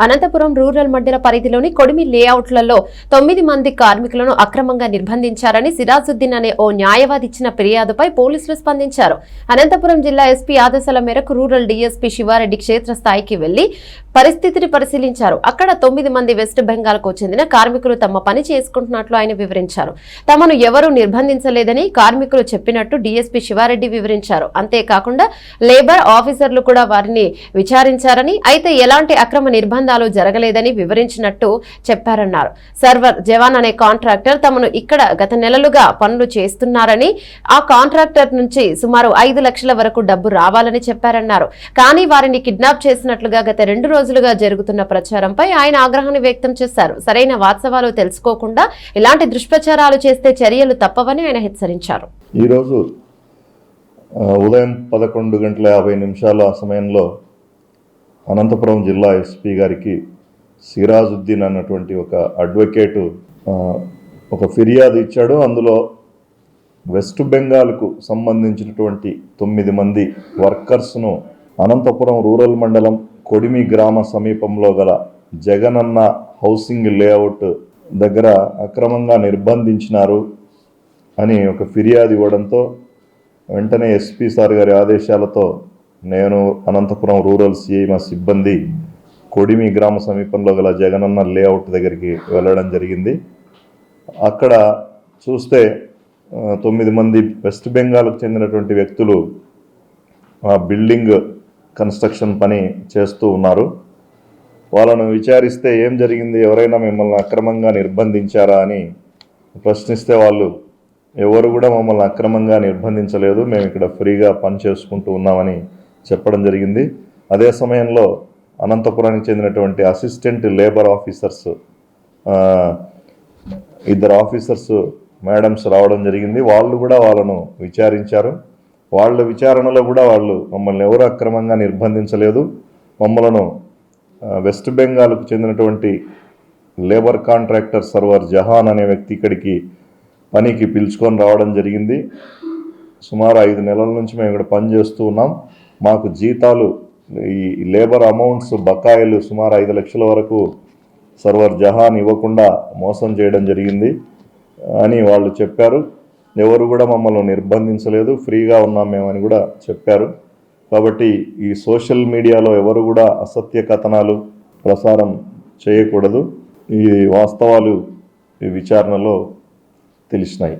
Anantapuram rural మండల పరిధిలోని కొడిమి లేఅవుట్లలో 9 మంది కార్మికులను అక్రమంగా నిర్బంధించారని సిరాజుద్దీన్ అనే ఓ న్యాయవాది ఇచ్చిన ఫిర్యాదుపై పోలీసులు స్పందించారు. అనంతపురం జిల్లా ఎస్పీ ఆదేశాల మేరకు రూరల్ డీఎస్పీ శివారెడ్డి క్షేత్రస్థాయికి వెళ్లి పరిస్థితిని పరిశీలించారు. అక్కడ 9 మంది వెస్ట్ బెంగాల్కు చెందిన కార్మికులు తమ పని చేసుకుంటున్నట్లు ఆయన వివరించారు. తమను ఎవరూ నిర్బంధించలేదని కార్మికులు చెప్పినట్టు డీఎస్పీ శివారెడ్డి వివరించారు. అంతేకాకుండా లేబర్ ఆఫీసర్లు కూడా వారిని విచారించారని, అయితే ఎలాంటి అక్రమ నిర్బంధాలు జరగలేదని వివరించినట్టు చెప్పారన్నారు. సర్వర్ జవాన్ అనే కాంట్రాక్టర్ తమను ఇక్కడ గత నెలలుగా పనులు చేస్తున్నారని, ఆ కాంట్రాక్టర్ నుంచి సుమారు 5 లక్షల వరకు డబ్బు రావాలని చెప్పారన్నారు. కానీ వారిని కిడ్నాప్ చేసినట్లుగా గత 2 రోజులుగా జరుగుతున్న ప్రచారంపై ఆయన ఆగ్రహాన్ని వ్యక్తం చేశారు. సరైన వాస్తవాలు తెలుసుకోకుండా ఇలాంటి దుష్ప్రచారాలు చేస్తే చర్యలు తప్పవని ఆయన హెచ్చరించారు. ఈరోజు ఉదయం 11:50 సమయంలో అనంతపురం జిల్లా ఎస్పీ గారికి సిరాజుద్దీన్ అన్నటువంటి ఒక అడ్వకేటు ఒక ఫిర్యాదు ఇచ్చాడు. అందులో వెస్ట్ బెంగాల్కు సంబంధించినటువంటి 9 మంది వర్కర్స్ను అనంతపురం రూరల్ మండలం కొడిమి గ్రామ సమీపంలో గల జగనన్న హౌసింగ్ లేఅవుట్ దగ్గర అక్రమంగా నిర్బంధించినారు అని ఒక ఫిర్యాదు ఇవ్వడంతో వెంటనే ఎస్పీ సార్ గారి ఆదేశాలతో నేను అనంతపురం రూరల్ సిఐ మా సిబ్బంది కొడిమి గ్రామ సమీపంలో గల జగనన్న లేఅవుట్ దగ్గరికి వెళ్ళడం జరిగింది. అక్కడ చూస్తే 9 మంది వెస్ట్ బెంగాల్కు చెందినటువంటి వ్యక్తులు ఆ బిల్డింగ్ కన్స్ట్రక్షన్ పని చేస్తూ ఉన్నారు. వాళ్ళను విచారిస్తే ఏం జరిగింది, ఎవరైనా మిమ్మల్ని అక్రమంగా నిర్బంధించారా అని ప్రశ్నిస్తే వాళ్ళు ఎవరు కూడా మమ్మల్ని అక్రమంగా నిర్బంధించలేదు, మేము ఇక్కడ ఫ్రీగా పని చేసుకుంటూ ఉన్నామని చెప్పడం జరిగింది. అదే సమయంలో అనంతపురానికి చెందినటువంటి assistant labour officers 2 officers madams రావడం జరిగింది. వాళ్ళు కూడా వాళ్ళను విచారించారు. వాళ్ళ విచారణలో కూడా వాళ్ళు మమ్మల్ని ఎవరు అక్రమంగా నిర్బంధించలేదు, మమ్మలను వెస్ట్ బెంగాల్కు చెందినటువంటి లేబర్ కాంట్రాక్టర్ సర్వర్ జహాన్ అనే వ్యక్తి ఇక్కడికి పనికి పిలుచుకొని రావడం జరిగింది. సుమారు 5 నెలల నుంచి మేము ఇక్కడ పనిచేస్తూ ఉన్నాం, మాకు జీతాలు ఈ లేబర్ అమౌంట్స్ బకాయిలు సుమారు 5 లక్షల వరకు సర్వర్ జహాన్ ఇవ్వకుండా మోసం చేయడం జరిగింది అని వాళ్ళు చెప్పారు. ఎవరు కూడా మమ్మల్ని నిర్బంధించలేదు, ఫ్రీగా ఉన్నాం మేమని కూడా చెప్పారు. కాబట్టి ఈ సోషల్ మీడియాలో ఎవరు కూడా అసత్య కథనాలు ప్రసారం చేయకూడదు. ఈ వాస్తవాలు ఈ విచారణలో తెలిసినాయి.